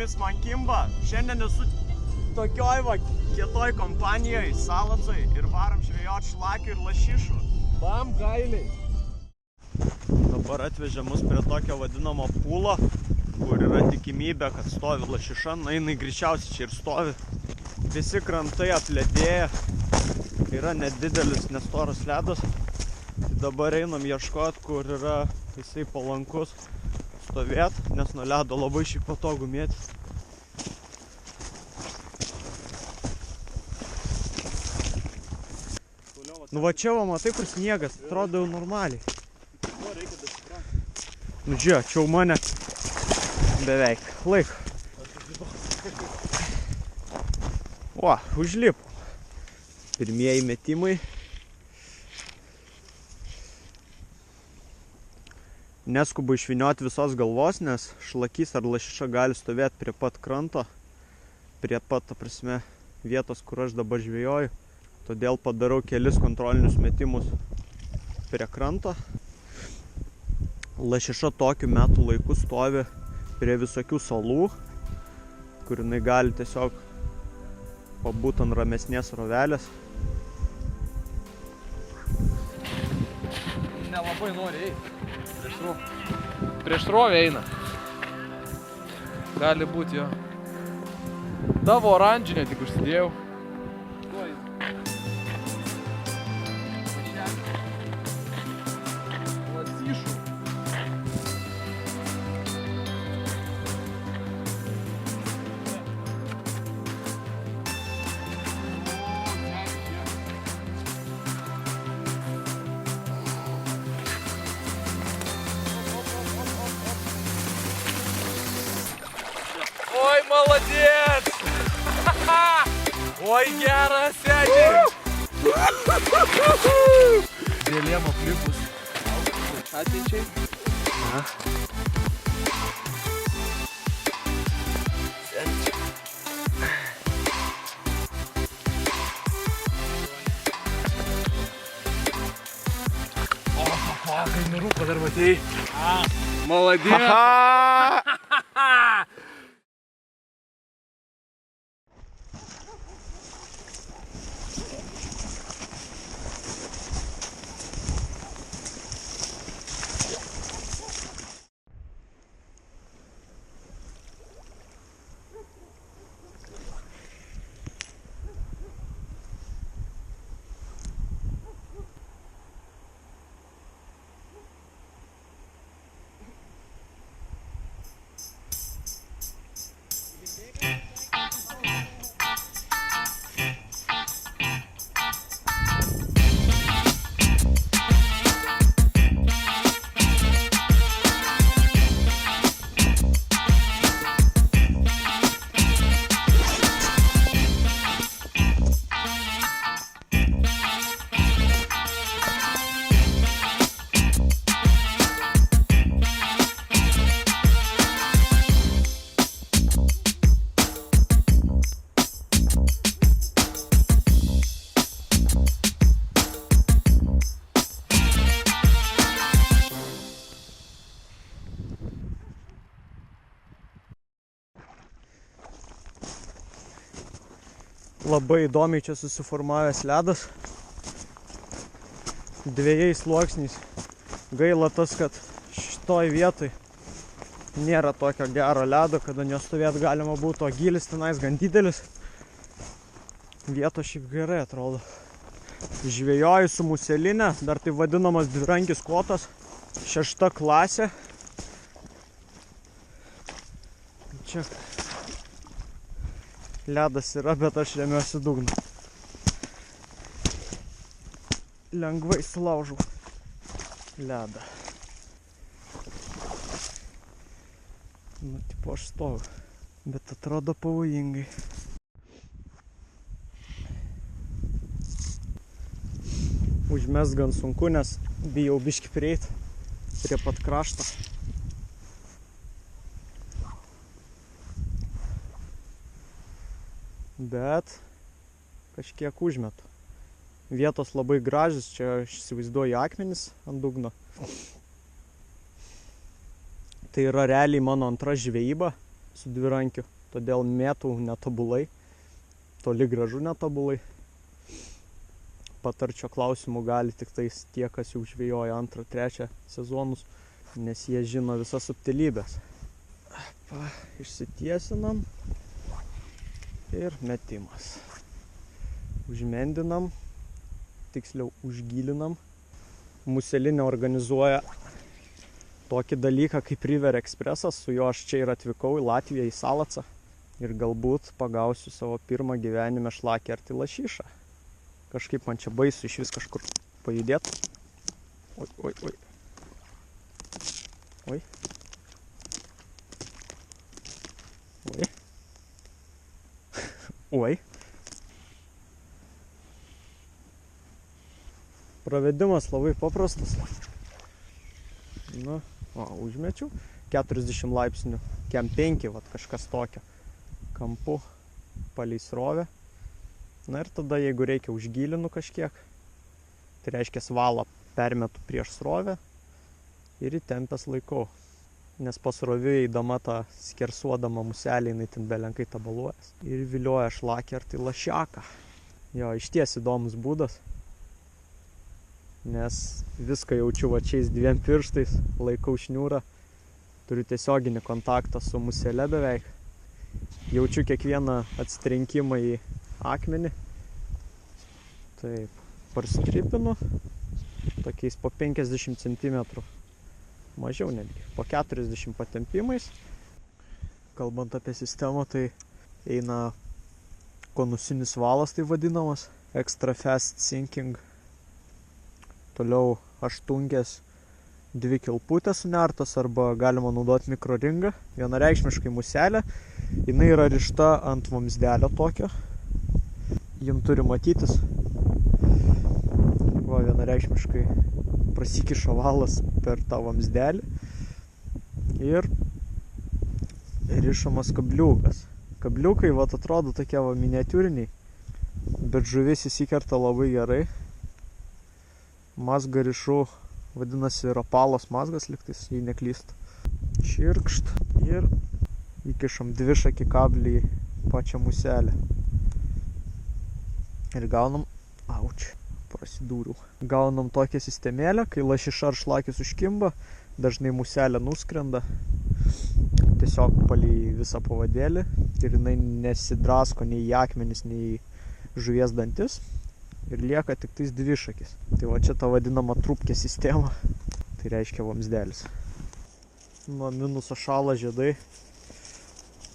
jumis man Kimba. Šiandien esu tokioj va kietoj kompanijoj, salacoj ir varom žvejot šlakių ir lašišų. Bam gailiai. Dabar atvežė mus prie tokio vadinamo pūlo, kur yra tikimybė, kad stovi lašiša. Na, jinai greičiausiai čia ir stovi. Visi krantai apledėję. Yra nedidelis, nestoras ledas. Tai dabar einam ieškot, kur yra jisai palankus stovėt, nes nuo ledo labai šiaip patogu mėtis. Nu va čia va, matai, kur sniegas, atrodo jau normaliai. Nu žiūrėk, čia jau mane beveik laiko. O, užlipo. Pirmieji metimai. Neskubu išvynioti visos galvos, nes šlakys ar lašiša gali stovėti prie pat kranto, prie pat, ta prasme, vietos, kur aš dabar žvejoju. Todėl padarau kelis kontrolinius metimus prie kranto. Lašiša tokiu metų laiku stovi prie visokių salų, kur jinai gali tiesiog pabūt ant ramesnės rovelės. Nelabai nori eiti. Prieš srovę eina. Gali būti jo. Tavo oranžinę tik užsidėjau. Lasyšų. Oi, молодец! Oi, geras sėdė! Vėlėmo klipus. Ateičiai. Na. O, kai nurūko dar matei. Молодец! Labai įdomiai čia susiformavęs ledas. Dviejais sluoksniais. Gaila tas, kad šitoj vietoj nėra tokio gero ledo, kada nestovėt galima būtų, o gylis tenais gan didelis. Vietos šiaip gerai atrodo. Žvejoju su muselinė, dar tai vadinamas dvirankis kotas, 6 klasė. Čia ledas yra, bet aš remiuosi dugną. Lengvai sulaužau ledą. Nu, tipo aš stoviu, bet atrodo pavojingai. Užmest gan sunku, nes bijau biškį prieit prie pat krašto. Bet kažkiek užmetu. Vietos labai gražios, čia aš įsivaizduoju akmenis ant dugno. Tai yra realiai mano antra žvejyba. su dvirankiu, todėl mėtų netobulai, toli gražu netobulai. Patarčio klausimų gali tik tais tie, kas jau žvejoja 2, 3 sezonus, nes jie žino visas subtilybės. Išsitiesinam ir metimas. Užmendinam, tiksliau užgilinam. Muselinė organizuoja tokį dalyką kaip River Expressas, su juo aš čia ir atvykau į Latviją, į Salacą. Ir galbūt pagausiu savo pirmą gyvenime šlakį ar lašišą. Kažkaip man čia baisu iš vis kažkur pajudėti. Oi. Oi. Pravedimas labai paprastas. Nu, užmečiau. 40 laipsnių. Kem 5, vat kažkas tokio. Kampu palei srovę. Na ir tada, jeigu reikia, užgilinu kažkiek. Tai reiškia, valą permetu prieš srovę ir įtempęs laikau. Nes pasroviui eidama tą skersuodama muselį, jinai ten belenkai tabaluojas. Ir vilioja šlakį ar tai lašiaką. Jo, išties įdomus būdas. Nes viską jaučiu vačiais 2 pirštais, laikau šniūrą. Turiu tiesioginį kontaktą su musele beveik. Jaučiu kiekvieną atsitrenkimą į akmenį. Taip, parstripinu. Tokiais po 50 cm. Mažiau netgi. Po 40 patempimais. Kalbant apie sistemą, tai eina konusinis valas, tai vadinamas. Extra fast sinking. Toliau aštunkės 2 kilputės sunertos arba galima naudoti mikroringą. Vienareikšmiškai muselė. Jinai yra rišta ant vamsdelio tokio. Jums turi matytis. Va, vienareikšmiškai prasikiša valas per tą vamsdelį. Ir rišamas kabliukas. Kabliukai, va, atrodo tokie va miniatiūriniai. Bet žuvis įsikerta labai gerai. Mazgą rišu, vadinasi rapalos mazgas liktais, jei neklystu. Čirkšt ir įkišam 2-šakį kablį į pačią muselę. Ir gaunam, prasidūriau. Gaunam tokią sistemėlę, kai lašiša ar šlakis užkimba, dažnai muselė nuskrenda tiesiog palei visą pavadėlį ir jinai nesidrasko nei į akmenis, nei į žuvies dantis. Ir lieka tik tais 2-šakis. Tai va čia ta vadinama trupkė sistema. Tai reiškia vamsdelis. Nuo minuso šąla žiedai.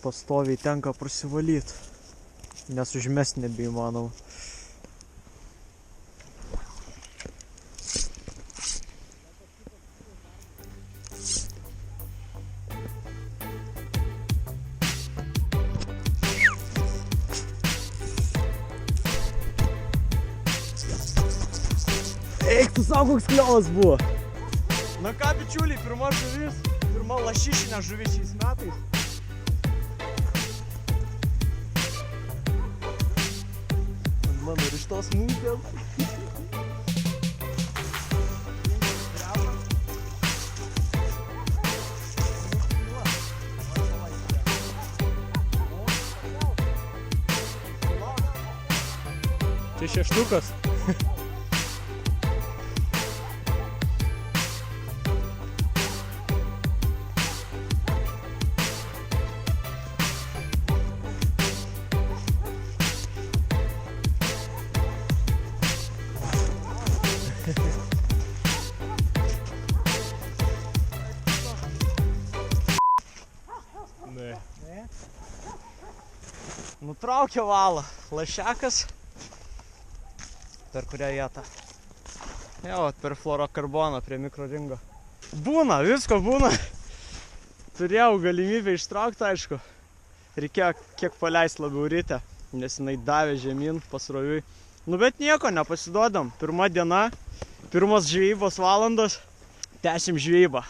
Pastoviai tenka prasivalyti. Nes užmest nebeįmanoma. Eik, tu savo koks kliovas buvo. Na ką, bičiuliai, pirma žuvis, pirma lašišinė žuvis šiais metais. Ant mano rištos mūkės. Čia 6. Nutraukė valą. Lašiakas. Per kurią vietą? Jau, per fluorokarboną prie mikroringo. Būna, visko būna. Turėjau galimybę ištraukti, aišku. Reikėjo kiek paleisti labiau ryte, nes jinai davė žemyn pasroviui. Nu bet nieko, nepasiduodam. Pirma diena, pirmos žvejybos valandos, tęsim žvejybą.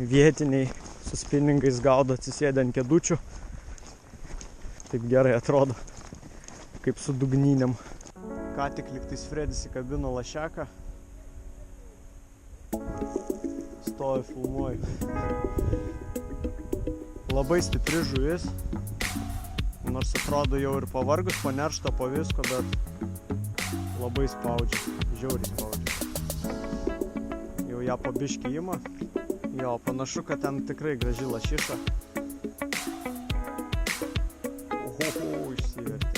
Vietiniai su spinningais gaudo atsisėdę ant kėdučių. Taip gerai atrodo, kaip su dugninėm. Ką tik lygtais Fredis įkabino lašiaką. Stovi, filmuoju. Labai stipri žuvis. Nors atrodo jau ir pavargus, paneršta po visko, bet labai spaudžia. Žiauriai spaudžia. Jau ją po biškį ima. Jo, panašu, kad ten tikrai graži lašiša. Oho, išsivertė.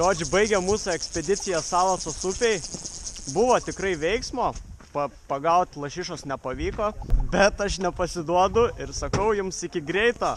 Žodžiu, baigė mūsų ekspediciją Salasos upėj. Buvo tikrai veiksmo, pagauti lašišos nepavyko, bet aš nepasiduodu ir sakau jums iki greito.